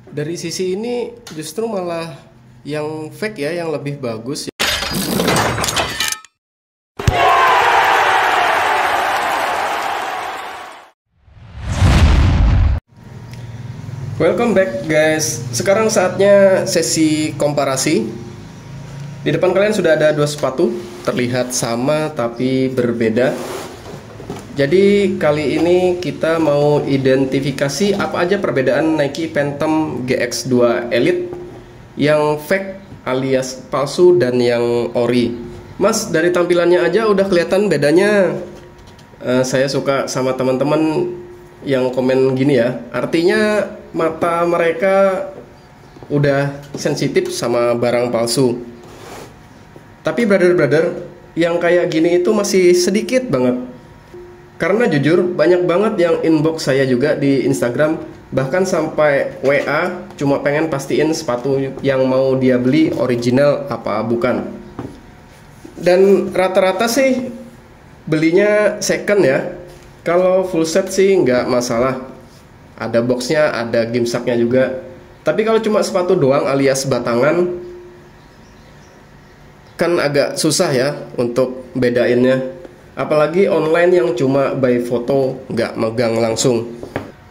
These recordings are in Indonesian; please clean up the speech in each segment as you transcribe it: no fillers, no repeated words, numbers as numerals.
Dari sisi ini justru malah yang fake ya yang lebih bagus. Welcome back guys. Sekarang saatnya sesi komparasi. Di depan kalian sudah ada dua sepatu, terlihat sama tapi berbeda. Jadi kali ini kita mau identifikasi apa aja perbedaan Nike Phantom GX2 Elite yang fake alias palsu dan yang ori. Mas, dari tampilannya aja udah kelihatan bedanya. Saya suka sama teman-teman yang komen gini ya. Artinya mata mereka udah sensitif sama barang palsu. Tapi brother-brother, yang kayak gini itu masih sedikit banget. Karena jujur banyak banget yang inbox saya juga di Instagram, bahkan sampai WA cuma pengen pastiin sepatu yang mau dia beli original apa bukan. Dan rata-rata sih belinya second ya. Kalau full set sih nggak masalah, ada boxnya, ada gimsaknya juga. Tapi kalau cuma sepatu doang alias batangan, kan agak susah ya untuk bedainnya. Apalagi online yang cuma by foto, nggak megang langsung.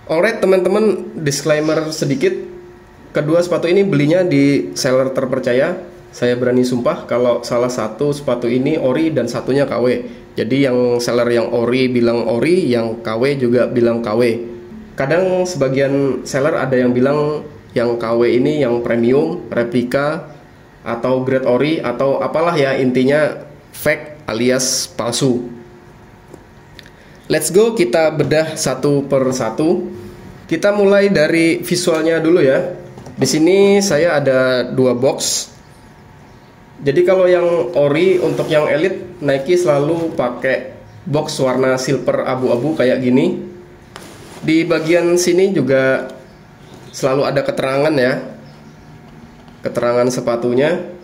Alright teman-teman, disclaimer sedikit. Kedua sepatu ini belinya di seller terpercaya. Saya berani sumpah kalau salah satu sepatu ini ori dan satunya KW. Jadi yang seller yang ori bilang ori, yang KW juga bilang KW. Kadang sebagian seller ada yang bilang yang KW ini yang premium, replika, atau grade ori, atau apalah ya, intinya fake alias palsu. Let's go, kita bedah satu per satu. Kita mulai dari visualnya dulu ya. Di sini saya ada dua box. Jadi kalau yang ori, untuk yang elite, Nike selalu pakai box warna silver abu-abu kayak gini. Di bagian sini juga selalu ada keterangan ya, keterangan sepatunya.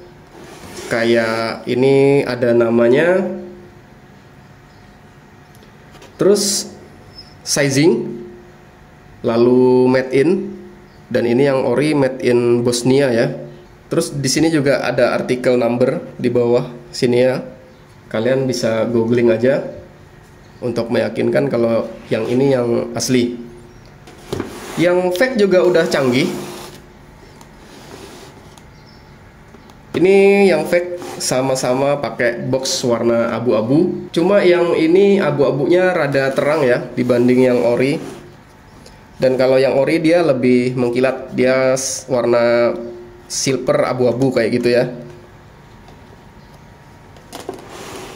Kayak ini ada namanya, terus sizing, lalu made in, dan ini yang ori made in Bosnia ya. Terus di sini juga ada artikel number di bawah sini ya. Kalian bisa googling aja untuk meyakinkan kalau yang ini yang asli. Yang fake juga udah canggih. Ini yang fake sama-sama pakai box warna abu-abu. Cuma yang ini abu-abunya rada terang ya dibanding yang ori. Dan kalau yang ori dia lebih mengkilat, dia warna silver abu-abu kayak gitu ya.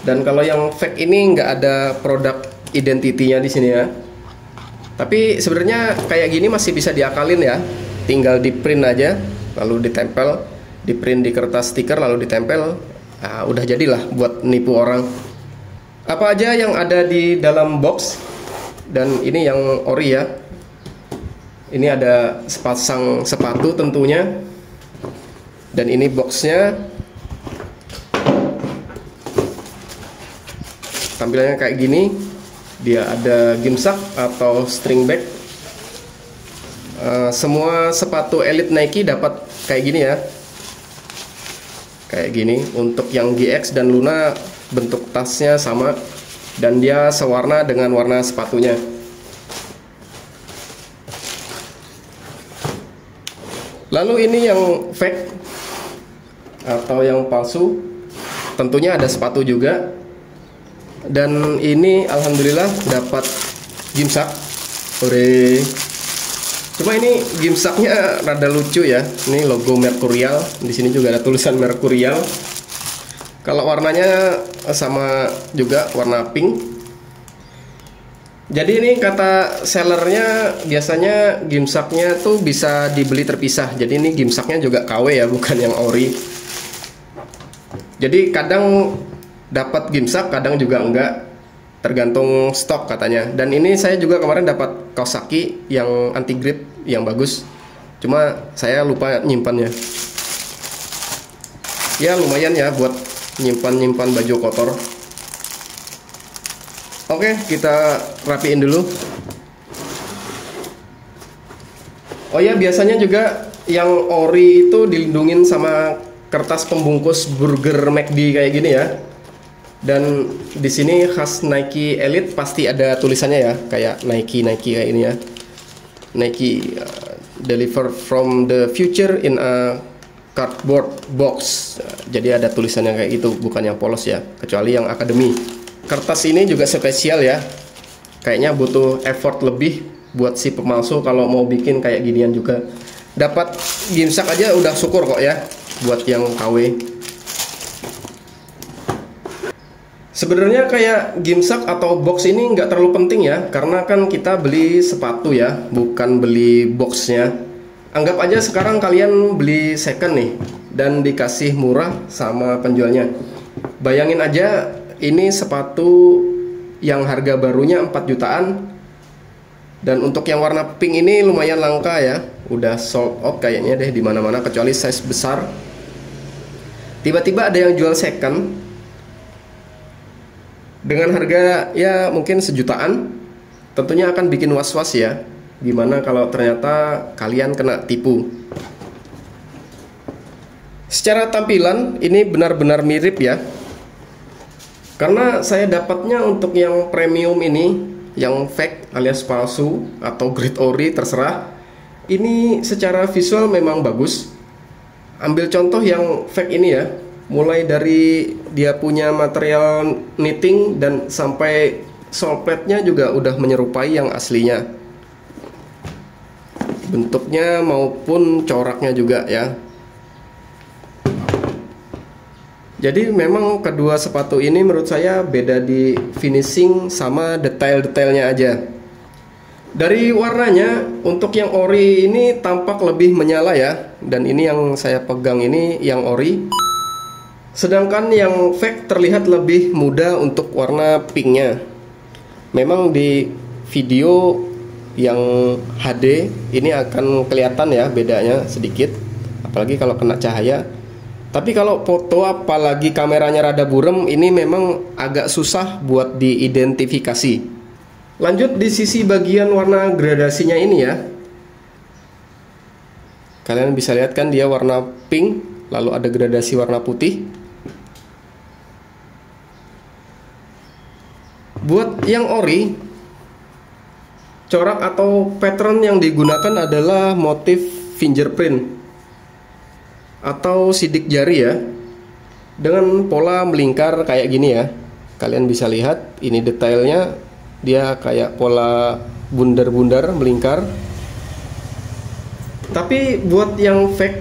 Dan kalau yang fake ini nggak ada produk identity-nya di sini ya. Tapi sebenarnya kayak gini masih bisa diakalin ya. Tinggal di print aja, lalu ditempel, di print di kertas stiker lalu ditempel. Nah, udah jadilah buat nipu orang. Apa aja yang ada di dalam box? Dan ini yang ori ya. Ini ada sepasang sepatu tentunya. Dan ini boxnya. Tampilannya kayak gini. Dia ada gimsak atau string bag. Semua sepatu elite Nike dapat kayak gini ya. Kayak gini. Untuk yang GX dan Luna bentuk tasnya sama, dan dia sewarna dengan warna sepatunya. Lalu ini yang fake atau yang palsu, tentunya ada sepatu juga. Dan ini alhamdulillah dapat gimsak. Hore. Cuma ini gimsaknya rada lucu ya. Ini logo Mercurial. Di sini juga ada tulisan Mercurial. Kalau warnanya sama juga, warna pink. Jadi ini kata sellernya biasanya gimsaknya tuh bisa dibeli terpisah. Jadi ini gimsaknya juga KW ya, bukan yang ori. Jadi kadang dapat gimsak, kadang juga enggak. Tergantung stok katanya. Dan ini saya juga kemarin dapat kaos kaki yang anti grip yang bagus. Cuma saya lupa nyimpannya. Ya lumayan ya buat nyimpan baju kotor. Oke, kita rapiin dulu. Oh ya, biasanya juga yang ori itu dilindungin sama kertas pembungkus burger McD kayak gini ya. Dan di sini khas Nike Elite pasti ada tulisannya ya, kayak Nike kayak ini ya. Nike deliver from the future in a cardboard box. Jadi ada tulisannya kayak gitu, bukan yang polos ya, kecuali yang Academy. Kertas ini juga spesial ya. Kayaknya butuh effort lebih buat si pemalsu kalau mau bikin kayak ginian juga. Dapat gimsak aja udah syukur kok ya buat yang KW. Sebenarnya kayak gimsak atau box ini nggak terlalu penting ya, karena kan kita beli sepatu ya, bukan beli boxnya. Anggap aja sekarang kalian beli second nih dan dikasih murah sama penjualnya. Bayangin aja ini sepatu yang harga barunya 4 jutaan. Dan untuk yang warna pink ini lumayan langka ya, udah sold out kayaknya deh di mana-mana kecuali size besar. Tiba-tiba ada yang jual second dengan harga ya mungkin sejutaan. Tentunya akan bikin was-was ya. Gimana kalau ternyata kalian kena tipu? Secara tampilan ini benar-benar mirip ya. Karena saya dapatnya untuk yang premium ini, yang fake alias palsu atau grade ori terserah, ini secara visual memang bagus. Ambil contoh yang fake ini ya, mulai dari dia punya material knitting dan sampai sole plate-nya juga udah menyerupai yang aslinya, bentuknya maupun coraknya juga ya. Jadi memang kedua sepatu ini menurut saya beda di finishing sama detail-detailnya aja. Dari warnanya, untuk yang ori ini tampak lebih menyala ya. Dan ini yang saya pegang ini yang ori. Sedangkan yang fake terlihat lebih muda untuk warna pinknya. Memang di video yang HD ini akan kelihatan ya bedanya sedikit, apalagi kalau kena cahaya. Tapi kalau foto apalagi kameranya rada burem, ini memang agak susah buat diidentifikasi. Lanjut di sisi bagian warna gradasinya ini ya. Kalian bisa lihat kan dia warna pink, lalu ada gradasi warna putih. Buat yang ori, corak atau pattern yang digunakan adalah motif fingerprint atau sidik jari ya, dengan pola melingkar kayak gini ya. Kalian bisa lihat ini detailnya, dia kayak pola bundar-bundar melingkar. Tapi buat yang fake,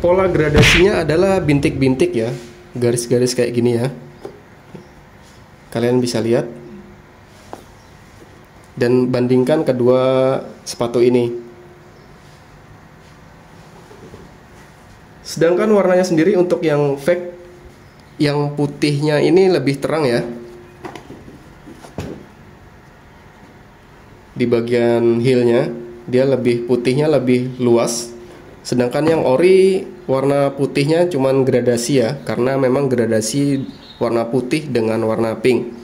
pola gradasinya adalah bintik-bintik ya, garis-garis kayak gini ya. Kalian bisa lihat dan bandingkan kedua sepatu ini. Sedangkan warnanya sendiri untuk yang fake, yang putihnya ini lebih terang ya. Di bagian heelnya dia lebih putihnya lebih luas. Sedangkan yang ori warna putihnya cuman gradasi ya, karena memang gradasi warna putih dengan warna pink.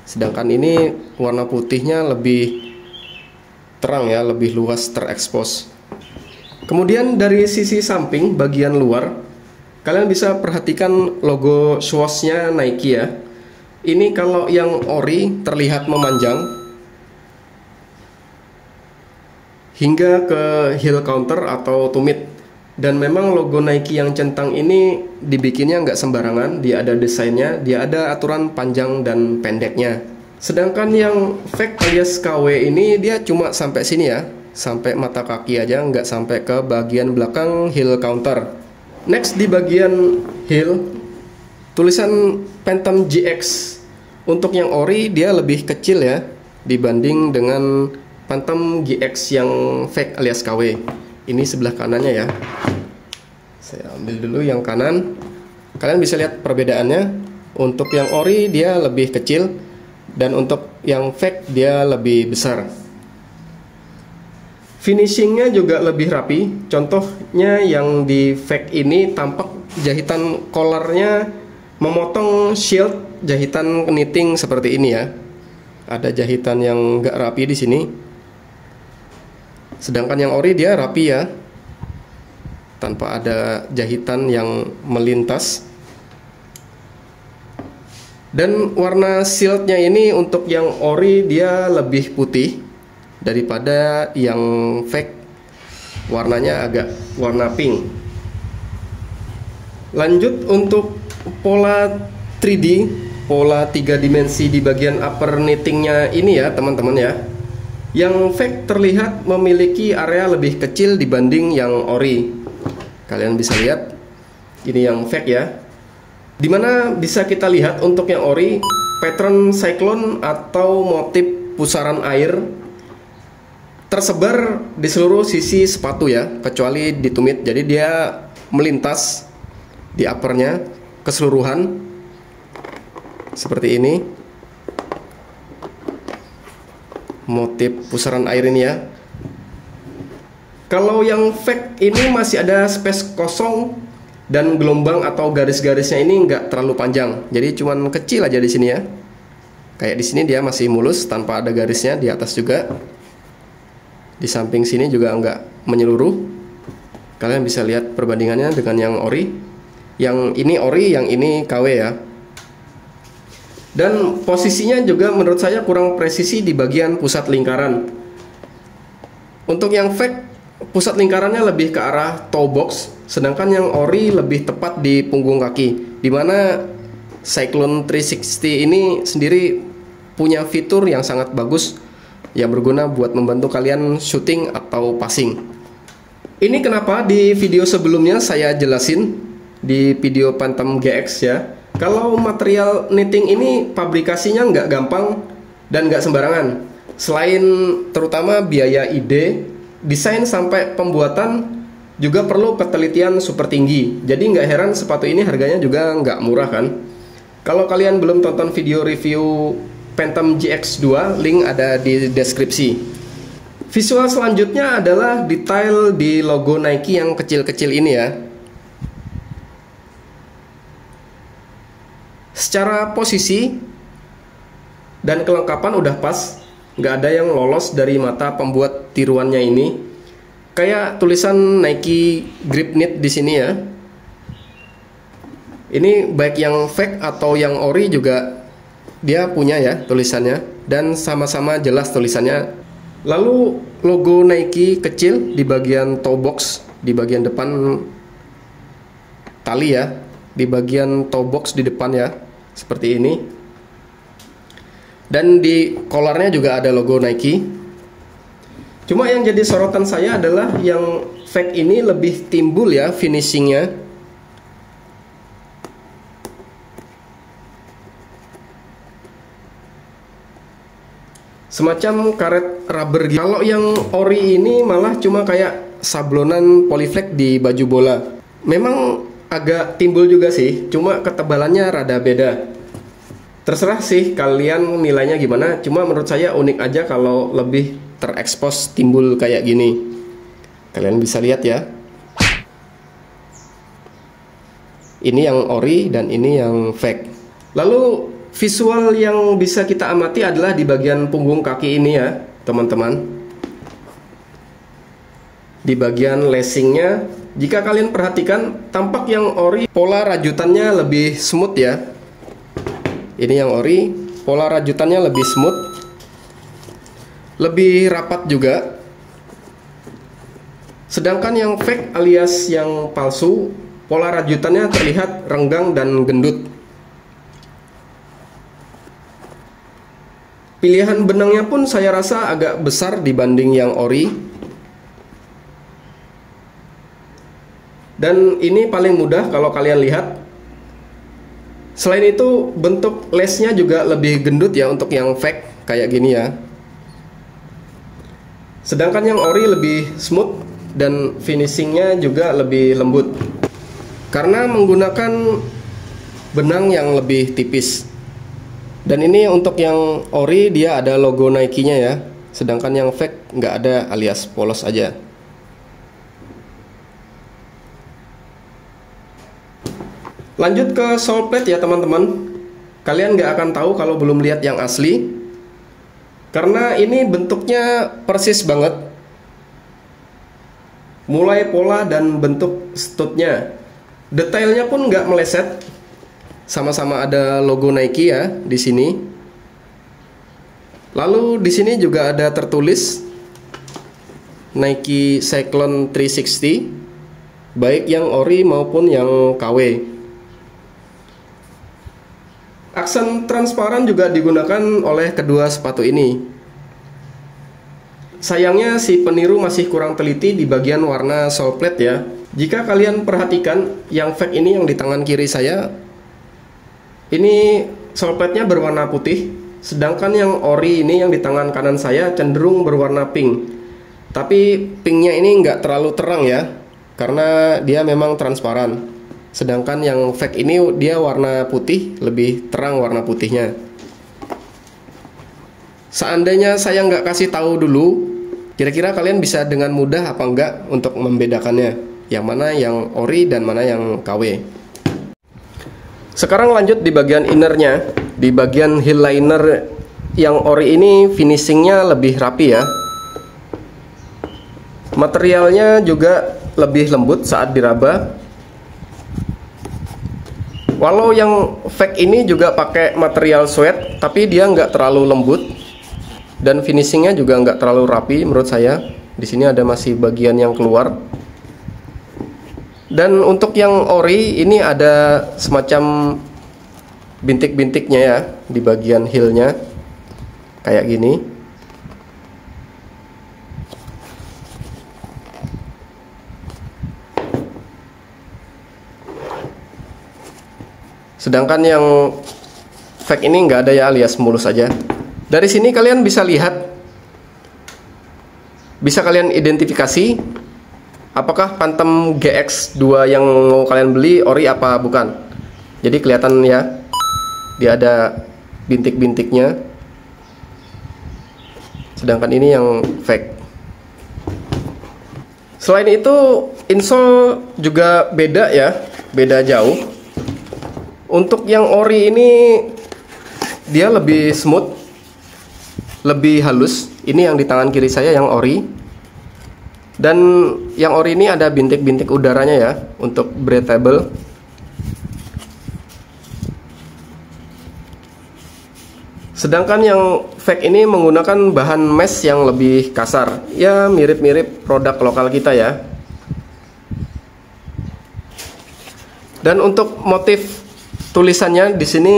Sedangkan ini warna putihnya lebih terang ya, lebih luas terekspos. Kemudian dari sisi samping bagian luar, kalian bisa perhatikan logo swoosh-nya Nike ya. Ini kalau yang ori terlihat memanjang hingga ke heel counter atau tumit. Dan memang logo Nike yang centang ini dibikinnya nggak sembarangan, dia ada desainnya, dia ada aturan panjang dan pendeknya. Sedangkan yang fake alias KW ini dia cuma sampai sini ya, sampai mata kaki aja, nggak sampai ke bagian belakang heel counter. Next di bagian heel, tulisan Phantom GX. Untuk yang ori dia lebih kecil ya dibanding dengan Phantom GX yang fake alias KW. Ini sebelah kanannya ya. Saya ambil dulu yang kanan. Kalian bisa lihat perbedaannya. Untuk yang ori dia lebih kecil, dan untuk yang fake dia lebih besar. Finishingnya juga lebih rapi. Contohnya yang di fake ini tampak jahitan collarnya memotong shield, jahitan knitting seperti ini ya. Ada jahitan yang nggak rapi di sini. Sedangkan yang ori dia rapi ya, tanpa ada jahitan yang melintas. Dan warna shieldnya ini untuk yang ori dia lebih putih daripada yang fake, warnanya agak warna pink. Lanjut untuk pola 3D, pola 3 dimensi di bagian upper knittingnya ini ya teman-teman ya. Yang fake terlihat memiliki area lebih kecil dibanding yang ori. Kalian bisa lihat, ini yang fake ya. Dimana bisa kita lihat untuk yang ori, pattern cyclone atau motif pusaran air tersebar di seluruh sisi sepatu ya, kecuali di tumit. Jadi dia melintas di uppernya keseluruhan seperti ini, motif pusaran air ini ya. Kalau yang fake ini masih ada space kosong dan gelombang atau garis-garisnya ini nggak terlalu panjang, jadi cuman kecil aja di sini ya. Kayak di sini dia masih mulus tanpa ada garisnya, di atas juga, di samping sini juga nggak menyeluruh. Kalian bisa lihat perbandingannya dengan yang ori. Yang ini ori, yang ini KW ya. Dan posisinya juga menurut saya kurang presisi di bagian pusat lingkaran. Untuk yang fake, pusat lingkarannya lebih ke arah toe box, sedangkan yang ori lebih tepat di punggung kaki. Dimana Cyclone 360 ini sendiri punya fitur yang sangat bagus yang berguna buat membantu kalian shooting atau passing. Ini kenapa di video sebelumnya saya jelasin, di video Phantom GX ya, kalau material knitting ini pabrikasinya nggak gampang dan nggak sembarangan. Selain terutama biaya ide, desain sampai pembuatan juga perlu ketelitian super tinggi. Jadi nggak heran sepatu ini harganya juga nggak murah kan. Kalau kalian belum tonton video review Phantom GX2, link ada di deskripsi. Visual selanjutnya adalah detail di logo Nike yang kecil-kecil ini ya. Secara posisi dan kelengkapan udah pas, nggak ada yang lolos dari mata pembuat tiruannya ini. Kayak tulisan Nike Grip Knit di sini ya. Ini baik yang fake atau yang ori juga dia punya ya tulisannya, dan sama-sama jelas tulisannya. Lalu logo Nike kecil di bagian toe box, di bagian depan tali ya, di bagian toe box di depan ya, seperti ini. Dan di collarnya juga ada logo Nike. Cuma yang jadi sorotan saya adalah yang fake ini lebih timbul ya finishingnya. Semacam karet rubber gitu. Kalau yang ori ini malah cuma kayak sablonan polyflex di baju bola. Memang agak timbul juga sih, cuma ketebalannya rada beda. Terserah sih kalian nilainya gimana, cuma menurut saya unik aja kalau lebih terekspos timbul kayak gini. Kalian bisa lihat ya. Ini yang ori dan ini yang fake. Lalu visual yang bisa kita amati adalah di bagian punggung kaki ini ya teman-teman. Di bagian lacingnya, jika kalian perhatikan, tampak yang ori pola rajutannya lebih smooth ya. Ini yang ori, pola rajutannya lebih smooth, lebih rapat juga. Sedangkan yang fake alias yang palsu, pola rajutannya terlihat renggang dan gendut. Pilihan benangnya pun saya rasa agak besar dibanding yang ori. Dan ini paling mudah kalau kalian lihat. Selain itu bentuk lace-nya juga lebih gendut ya untuk yang fake kayak gini ya. Sedangkan yang ori lebih smooth dan finishingnya juga lebih lembut karena menggunakan benang yang lebih tipis. Dan ini untuk yang ori dia ada logo Nike-nya ya, sedangkan yang fake nggak ada alias polos aja. Lanjut ke sole plate ya teman-teman. Kalian nggak akan tahu kalau belum lihat yang asli, karena ini bentuknya persis banget. mulai pola dan bentuk stutnya. Detailnya pun nggak meleset. Sama-sama ada logo Nike ya di sini. Lalu di sini juga ada tertulis Nike Cyclone 360, baik yang ori maupun yang KW. Aksen transparan juga digunakan oleh kedua sepatu ini. Sayangnya si peniru masih kurang teliti di bagian warna sole plate ya. Jika kalian perhatikan yang fake ini yang di tangan kiri saya, ini sole plate-nya berwarna putih, sedangkan yang ori ini yang di tangan kanan saya cenderung berwarna pink. Tapi pinknya ini nggak terlalu terang ya, karena dia memang transparan. Sedangkan yang fake ini dia warna putih, lebih terang warna putihnya. Seandainya saya nggak kasih tahu dulu, kira-kira kalian bisa dengan mudah apa enggak untuk membedakannya, yang mana yang ori dan mana yang KW. Sekarang lanjut di bagian innernya. Di bagian heel liner yang ori ini finishingnya lebih rapi ya. Materialnya juga lebih lembut saat diraba. Walau yang fake ini juga pakai material suede, tapi dia nggak terlalu lembut. Dan finishingnya juga nggak terlalu rapi menurut saya. Di sini ada masih bagian yang keluar. Dan untuk yang ori ini ada semacam bintik-bintiknya ya di bagian heelnya, kayak gini. Sedangkan yang fake ini nggak ada ya, alias mulus aja. Dari sini kalian bisa lihat, bisa kalian identifikasi apakah Phantom GX2 yang mau kalian beli ori apa bukan. Jadi kelihatan ya, dia ada bintik-bintiknya. Sedangkan ini yang fake. Selain itu, insole juga beda ya, beda jauh. Untuk yang ori ini dia lebih smooth, lebih halus. Ini yang di tangan kiri saya yang ori. Dan yang ori ini ada bintik-bintik udaranya ya untuk breathable. Sedangkan yang fake ini menggunakan bahan mesh yang lebih kasar. Ya mirip-mirip produk lokal kita ya. Dan untuk motif tulisannya di sini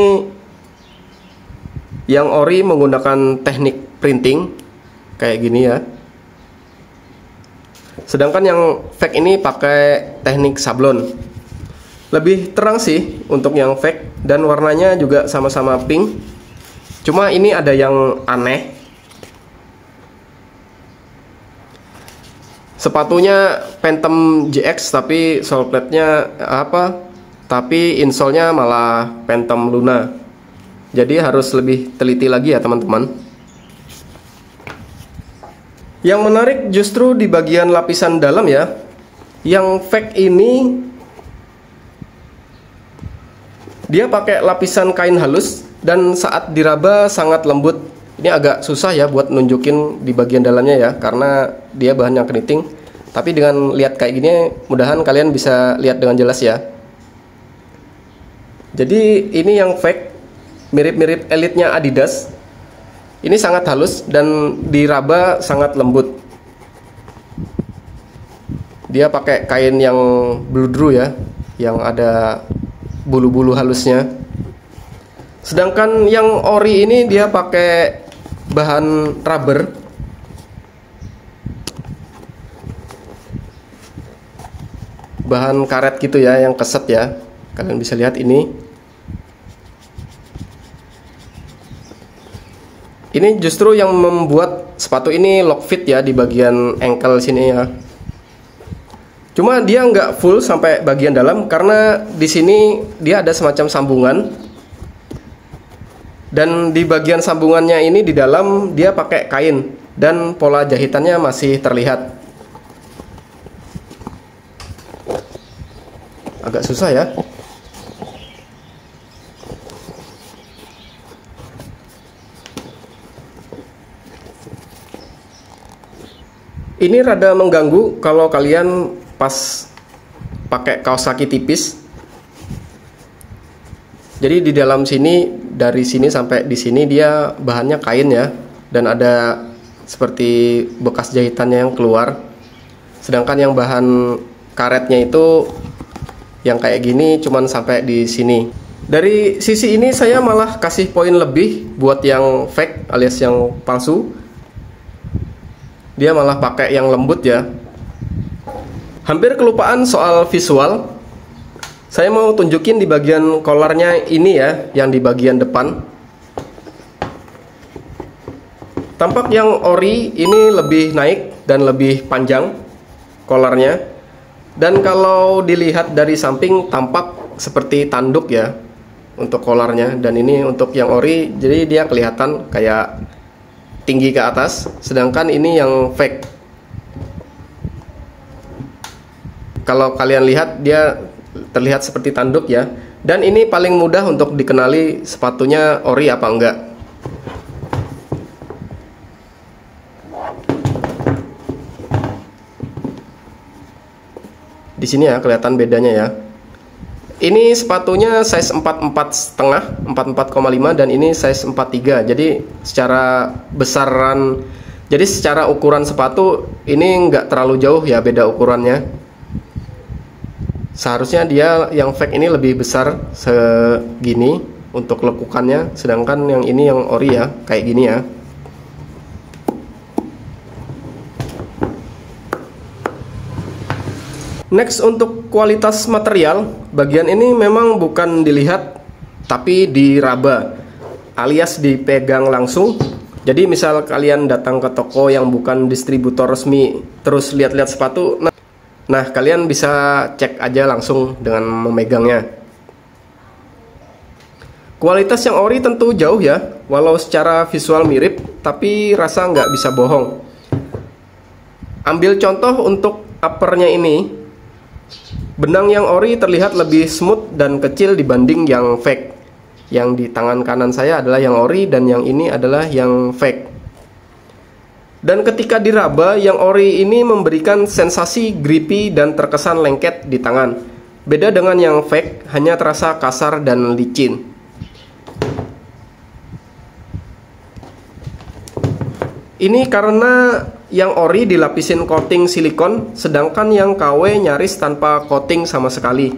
yang ori menggunakan teknik printing kayak gini ya. Sedangkan yang fake ini pakai teknik sablon. Lebih terang sih untuk yang fake dan warnanya juga sama-sama pink. Cuma ini ada yang aneh. Sepatunya Phantom GX tapi sole plate-nya apa? Tapi insole-nya malah Phantom Luna. Jadi harus lebih teliti lagi ya teman-teman. Yang menarik justru di bagian lapisan dalam ya. Yang fake ini dia pakai lapisan kain halus dan saat diraba sangat lembut. Ini agak susah ya buat nunjukin di bagian dalamnya ya, karena dia bahannya keriting. Tapi dengan lihat kayak gini, mudahan kalian bisa lihat dengan jelas ya. Jadi ini yang fake, mirip-mirip Elite-nya Adidas. Ini sangat halus dan diraba sangat lembut. Dia pakai kain yang bludru ya, yang ada bulu-bulu halusnya. Sedangkan yang ori ini dia pakai bahan rubber. Bahan karet gitu ya, yang keset ya. Kalian bisa lihat ini. Ini justru yang membuat sepatu ini lock fit ya di bagian ankle sini ya. Cuma dia nggak full sampai bagian dalam karena di sini dia ada semacam sambungan. Dan di bagian sambungannya ini di dalam dia pakai kain dan pola jahitannya masih terlihat. Agak susah ya. Ini rada mengganggu kalau kalian pas pakai kaos kaki tipis. Jadi di dalam sini, dari sini sampai di sini dia bahannya kain ya, dan ada seperti bekas jahitannya yang keluar. Sedangkan yang bahan karetnya itu yang kayak gini cuman sampai di sini. Dari sisi ini saya malah kasih poin lebih buat yang fake alias yang palsu. Dia malah pakai yang lembut ya. Hampir kelupaan soal visual. Saya mau tunjukin di bagian collarnya ini ya, yang di bagian depan. Tampak yang ori ini lebih naik dan lebih panjang collarnya. Dan kalau dilihat dari samping tampak seperti tanduk ya untuk collarnya. Dan ini untuk yang ori, jadi dia kelihatan kayak tinggi ke atas, sedangkan ini yang fake. Kalau kalian lihat dia terlihat seperti tanduk ya. Dan ini paling mudah untuk dikenali sepatunya ori apa enggak. Di sini ya kelihatan bedanya ya. Ini sepatunya size 44,5, 44,5 dan ini size 43. Jadi secara besaran, jadi secara ukuran sepatu ini nggak terlalu jauh ya beda ukurannya. Seharusnya dia yang fake ini lebih besar segini untuk lekukannya, sedangkan yang ini yang ori ya kayak gini ya. Next, untuk kualitas material, bagian ini memang bukan dilihat tapi diraba alias dipegang langsung. Jadi misal kalian datang ke toko yang bukan distributor resmi terus lihat-lihat sepatu, nah kalian bisa cek aja langsung dengan memegangnya. Kualitas yang ori tentu jauh ya, walau secara visual mirip tapi rasa nggak bisa bohong. Ambil contoh untuk uppernya ini. Benang yang ori terlihat lebih smooth dan kecil dibanding yang fake. Yang di tangan kanan saya adalah yang ori dan yang ini adalah yang fake. Dan ketika diraba, yang ori ini memberikan sensasi grippy dan terkesan lengket di tangan. Beda dengan yang fake, hanya terasa kasar dan licin. Ini karena yang ori dilapisin coating silikon, sedangkan yang KW nyaris tanpa coating sama sekali.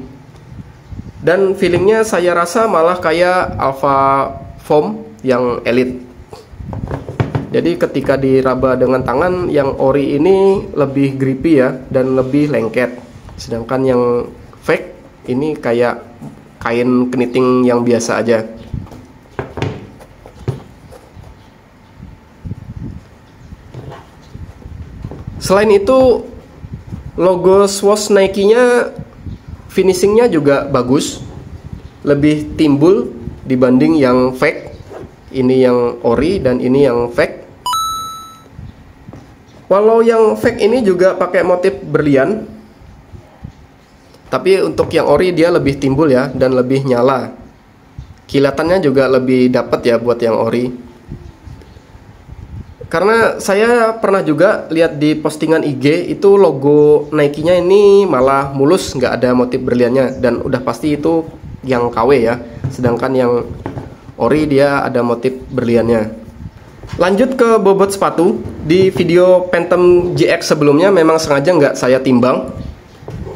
Dan feelingnya saya rasa malah kayak Alpha Foam yang elite. Jadi ketika diraba dengan tangan, yang ori ini lebih grippy ya dan lebih lengket. Sedangkan yang fake ini kayak kain keniting yang biasa aja. Selain itu, logo swoosh Nike-nya finishingnya juga bagus, lebih timbul dibanding yang fake. Ini yang ori dan ini yang fake. Walau yang fake ini juga pakai motif berlian, tapi untuk yang ori dia lebih timbul ya dan lebih nyala. Kilatannya juga lebih dapat ya buat yang ori. Karena saya pernah juga lihat di postingan IG itu logo Nike-nya ini malah mulus, nggak ada motif berliannya, dan udah pasti itu yang KW ya. Sedangkan yang ori dia ada motif berliannya. Lanjut ke bobot sepatu. Di video Phantom GX sebelumnya memang sengaja nggak saya timbang.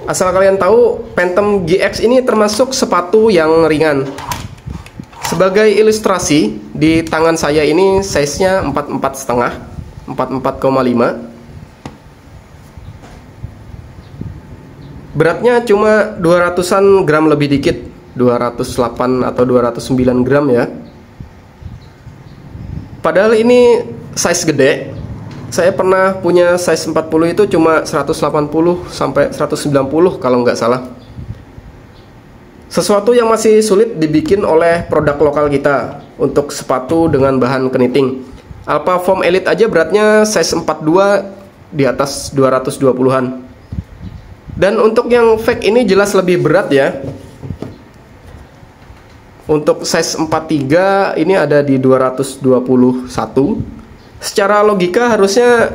Asal kalian tahu, Phantom GX ini termasuk sepatu yang ringan. Sebagai ilustrasi, di tangan saya ini size-nya 44,5, 44,5. Beratnya cuma 200-an gram lebih dikit, 208 atau 209 gram ya. Padahal ini size gede. Saya pernah punya size 40 itu cuma 180 sampai 190 kalau nggak salah. Sesuatu yang masih sulit dibikin oleh produk lokal kita untuk sepatu dengan bahan keniting. Alpha Foam Elite aja beratnya size 42 di atas 220-an. Dan untuk yang fake ini jelas lebih berat ya. Untuk size 43 ini ada di 221. Secara logika harusnya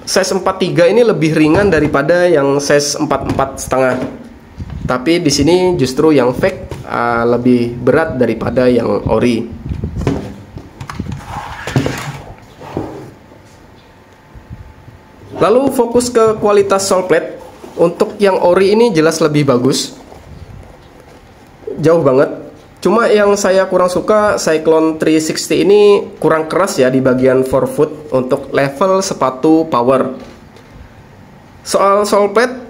size 43 ini lebih ringan daripada yang size 44,5. Tapi di sini justru yang fake lebih berat daripada yang ori. Lalu fokus ke kualitas sole plate. Untuk yang ori ini jelas lebih bagus, jauh banget. Cuma yang saya kurang suka, Cyclone 360 ini kurang keras ya di bagian forefoot untuk level sepatu power. Soal sole plate,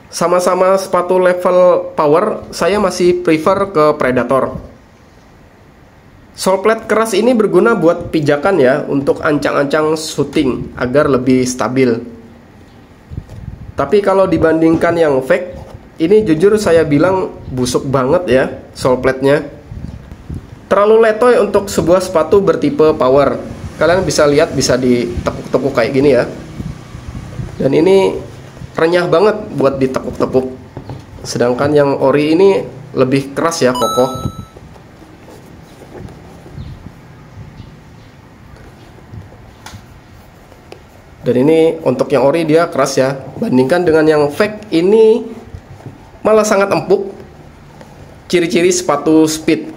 sama-sama sepatu level power, saya masih prefer ke Predator. Sole plate keras ini berguna buat pijakan ya, untuk ancang-ancang shooting agar lebih stabil. Tapi kalau dibandingkan yang fake, ini jujur saya bilang busuk banget ya sole plate-nya. Terlalu letoy untuk sebuah sepatu bertipe power. Kalian bisa lihat, bisa ditekuk-tekuk kayak gini ya. Dan ini renyah banget buat ditekuk-tekuk. Sedangkan yang ori ini lebih keras ya, kokoh. Dan ini untuk yang ori dia keras ya. Bandingkan dengan yang fake, ini malah sangat empuk. Ciri-ciri sepatu speed.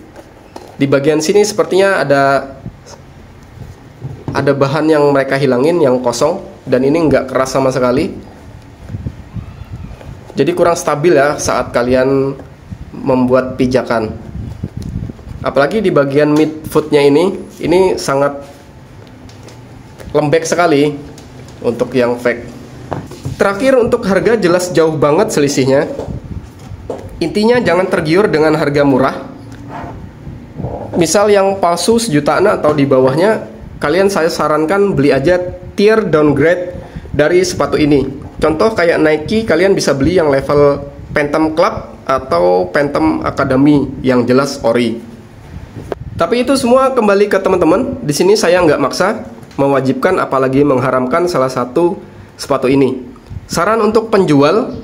Di bagian sini sepertinya ada bahan yang mereka hilangin, yang kosong. Dan ini nggak keras sama sekali. Jadi kurang stabil ya saat kalian membuat pijakan. Apalagi di bagian midfootnya ini sangat lembek sekali untuk yang fake. Terakhir untuk harga jelas jauh banget selisihnya. Intinya jangan tergiur dengan harga murah. Misal yang palsu sejutaan atau di bawahnya, kalian saya sarankan beli aja tier downgrade dari sepatu ini. Contoh kayak Nike, kalian bisa beli yang level Phantom Club atau Phantom Academy yang jelas ori. Tapi itu semua kembali ke teman-teman. Di sini saya nggak maksa, mewajibkan apalagi mengharamkan salah satu sepatu ini. Saran untuk penjual,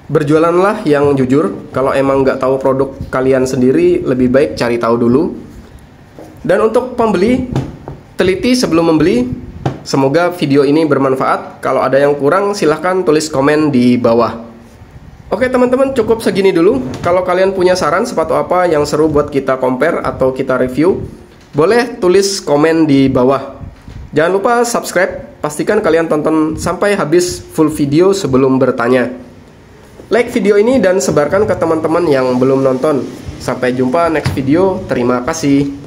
berjualanlah yang jujur. Kalau emang nggak tahu produk kalian sendiri, lebih baik cari tahu dulu. Dan untuk pembeli, teliti sebelum membeli. Semoga video ini bermanfaat. Kalau ada yang kurang, silahkan tulis komen di bawah. Oke teman-teman, cukup segini dulu. Kalau kalian punya saran sepatu apa yang seru buat kita compare atau kita review, boleh tulis komen di bawah. Jangan lupa subscribe, pastikan kalian tonton sampai habis full video sebelum bertanya. Like video ini dan sebarkan ke teman-teman yang belum nonton. Sampai jumpa next video, terima kasih.